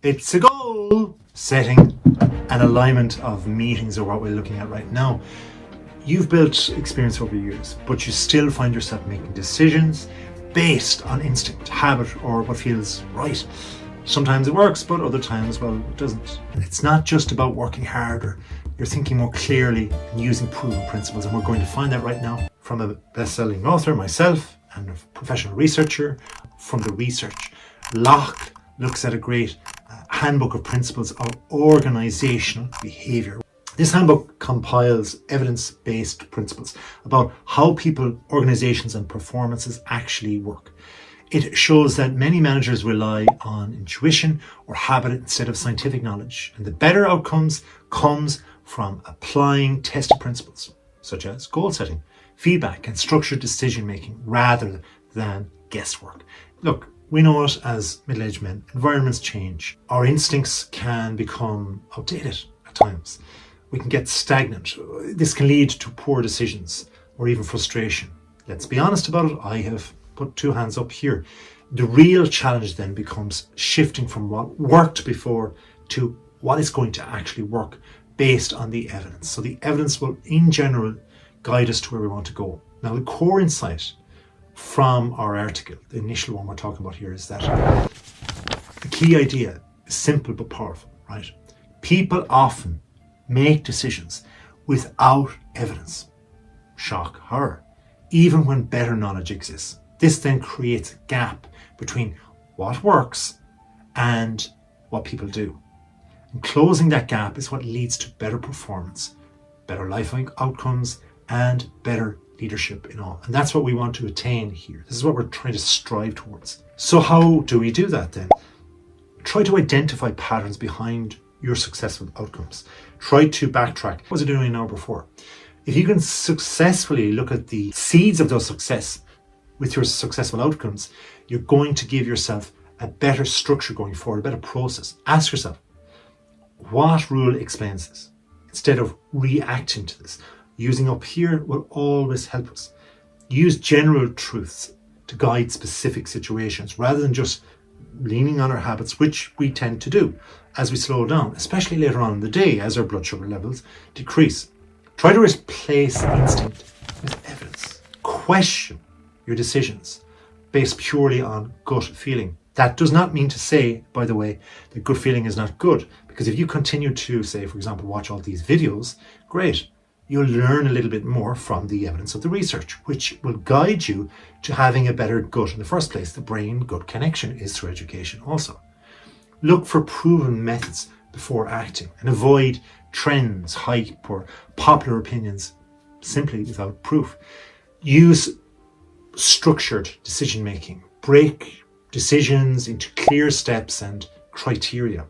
It's a goal setting and alignment of meetings are what we're looking at right now. You've built experience over years, but you still find yourself making decisions based on instinct, habit, or what feels right. Sometimes it works, but other times, well, it doesn't. It's not just about working harder. You're thinking more clearly and using proven principles, and we're going to find that right now from a best-selling author, myself, and a professional researcher. From the research, Locke looks at a great handbook of principles of organizational behavior. This handbook compiles evidence-based principles about how people, organizations, and performances actually work. It shows that many managers rely on intuition or habit instead of scientific knowledge, and the better outcomes comes from applying tested principles, such as goal setting, feedback, and structured decision-making rather than guesswork. Look, we know it as middle-aged men. Environments change. Our instincts can become outdated at times. We can get stagnant. This can lead to poor decisions or even frustration. Let's be honest about it. I have put two hands up here. The real challenge then becomes shifting from what worked before to what is going to actually work based on the evidence. So the evidence will, in general, guide us to where we want to go. Now, the core insight from our article, the initial one we're talking about here, is that the key idea is simple but powerful, right? People often make decisions without evidence. Shock, horror, even when better knowledge exists. This then creates a gap between what works and what people do. And closing that gap is what leads to better performance, better life outcomes, and better leadership in all. And that's what we want to attain here. This is what we're trying to strive towards. So how do we do that then? Try to identify patterns behind your successful outcomes. Try to backtrack. What was I doing an hour before? If you can successfully look at the seeds of those success with your successful outcomes, you're going to give yourself a better structure going forward, a better process. Ask yourself, what rule explains this? Instead of reacting to this, using up here will always help us. Use general truths to guide specific situations rather than just leaning on our habits, which we tend to do as we slow down, especially later on in the day as our blood sugar levels decrease. Try to replace instinct with evidence. Question your decisions based purely on gut feeling. That does not mean to say, by the way, that gut feeling is not good, because if you continue to, say, for example, watch all these videos, great. You'll learn a little bit more from the evidence of the research, which will guide you to having a better gut in the first place. The brain-gut connection is through education also. Look for proven methods before acting and avoid trends, hype, or popular opinions simply without proof. Use structured decision-making. Break decisions into clear steps and criteria.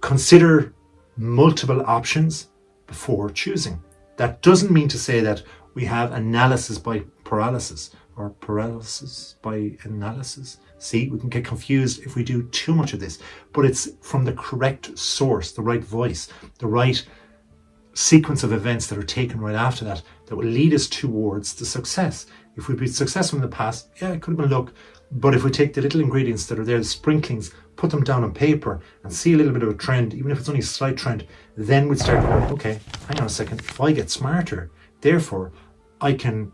Consider multiple options before choosing. That doesn't mean to say that we have analysis by paralysis or paralysis by analysis. See, we can get confused if we do too much of this, but it's from the correct source, the right voice, the right sequence of events that are taken right after that that will lead us towards the success. If we've been successful in the past, yeah, it could have been luck, but if we take the little ingredients that are there, the sprinklings, put them down on paper and see a little bit of a trend, even if it's only a slight trend, then we'd start going, okay, hang on a second, if I get smarter, therefore I can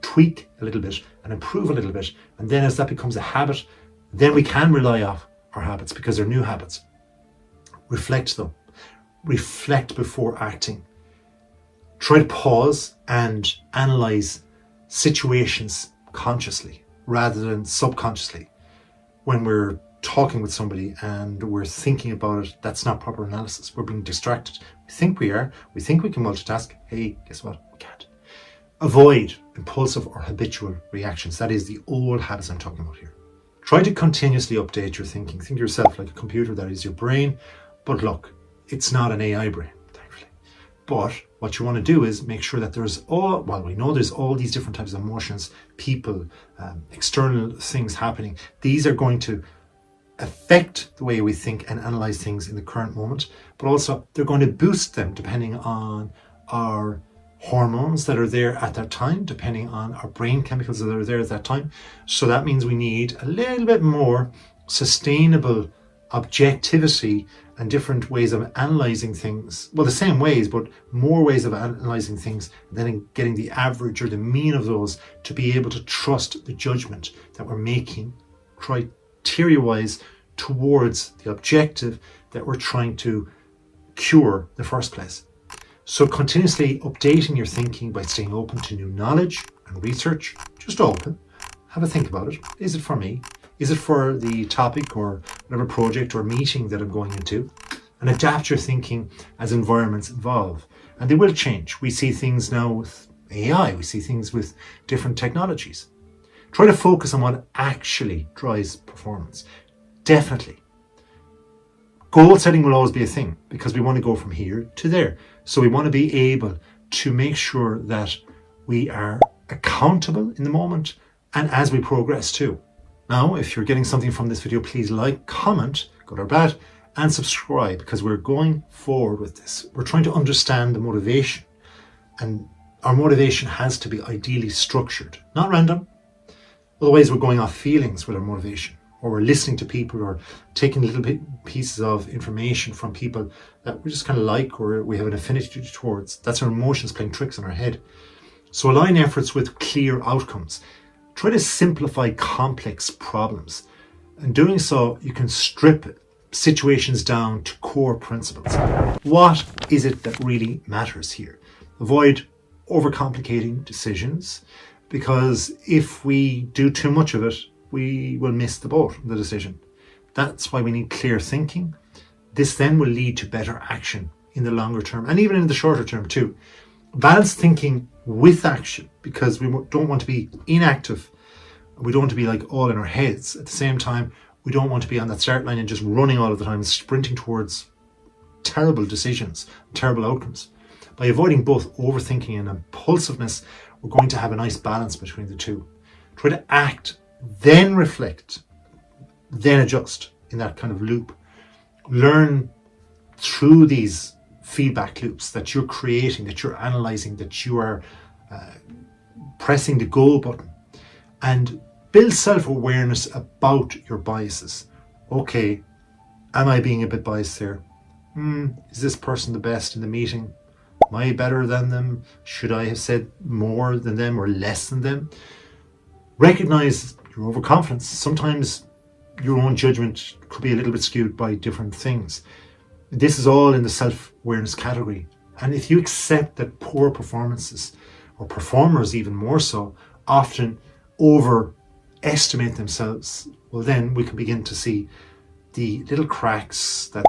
tweak a little bit and improve a little bit. And then as that becomes a habit, then we can rely off our habits because they're new habits. Reflect them. Reflect before acting. Try to pause and analyze situations consciously rather than subconsciously. When we're talking with somebody and we're thinking about it, that's not proper analysis. We're being distracted. We think we are. We think we can multitask. Hey, guess what? We can't. Avoid impulsive or habitual reactions. That is the old habits I'm talking about here. Try to continuously update your thinking. Think of yourself like a computer, that is your brain. But look, it's not an AI brain, thankfully. But what you want to do is make sure that we know there's all these different types of emotions, people, external things happening. These are going to affect the way we think and analyze things in the current moment, but also they're going to boost them depending on our hormones that are there at that time, depending on our brain chemicals that are there at that time. So that means we need a little bit more sustainable objectivity and different ways of analysing things. Well, the same ways, but more ways of analysing things, and then getting the average or the mean of those to be able to trust the judgment that we're making criteria-wise towards the objective that we're trying to cure in the first place. So continuously updating your thinking by staying open to new knowledge and research. Just open. Have a think about it. Is it for me? Is it for the topic or whatever project or meeting that I'm going into? And adapt your thinking as environments evolve. And they will change. We see things now with AI. We see things with different technologies. Try to focus on what actually drives performance. Definitely. Goal setting will always be a thing because we want to go from here to there. So we want to be able to make sure that we are accountable in the moment and as we progress too. Now, if you're getting something from this video, please like, comment, good or bad, and subscribe because we're going forward with this. We're trying to understand the motivation, and our motivation has to be ideally structured, not random. Otherwise, we're going off feelings with our motivation, or we're listening to people or taking little pieces of information from people that we just kind of like or we have an affinity towards. That's our emotions playing tricks in our head. So align efforts with clear outcomes. Try to simplify complex problems. In doing so, you can strip situations down to core principles. What is it that really matters here? Avoid overcomplicating decisions, because if we do too much of it, we will miss the boat, the decision. That's why we need clear thinking. This then will lead to better action in the longer term and even in the shorter term too. Balanced thinking with action, because we don't want to be inactive. We don't want to be like all in our heads. At the same time, we don't want to be on that start line and just running all of the time, sprinting towards terrible decisions, terrible outcomes. By avoiding both overthinking and impulsiveness, we're going to have a nice balance between the two. Try to act, then reflect, then adjust in that kind of loop. Learn through these feedback loops that you're creating, that you're analysing, that you are pressing the go button, and build self-awareness about your biases. Okay, am I being a bit biased there? Is this person the best in the meeting? Am I better than them? Should I have said more than them or less than them? Recognize your overconfidence. Sometimes your own judgment could be a little bit skewed by different things. This is all in the self-awareness category. And if you accept that poor performances, or performers even more so, often overestimate themselves, well then we can begin to see the little cracks that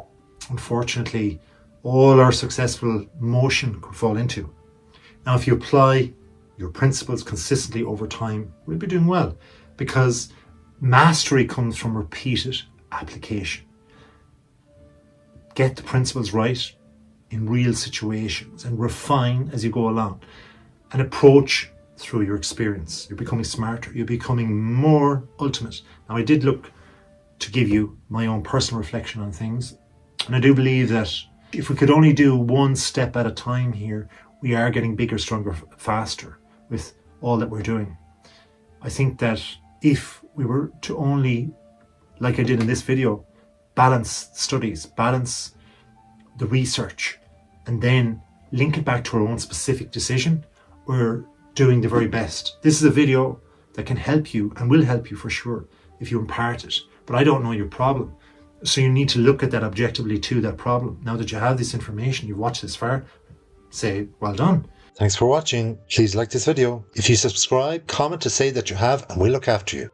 unfortunately all our successful motion could fall into. Now, if you apply your principles consistently over time, we'll be doing well, because mastery comes from repeated application. Get the principles right in real situations and refine as you go along, and approach through your experience. You're becoming smarter, you're becoming more ultimate. Now, I did look to give you my own personal reflection on things, and I do believe that if we could only do one step at a time here, we are getting bigger, stronger, faster with all that we're doing. I think that if we were to only, like I did in this video, balance studies, balance the research, and then link it back to our own specific decision, we're doing the very best. This is a video that can help you and will help you for sure if you impart it. But I don't know your problem. So you need to look at that objectively to that problem. Now that you have this information, you've watched this far, say, well done. Thanks for watching. Please like this video. If you subscribe, comment to say that you have, and we'll look after you.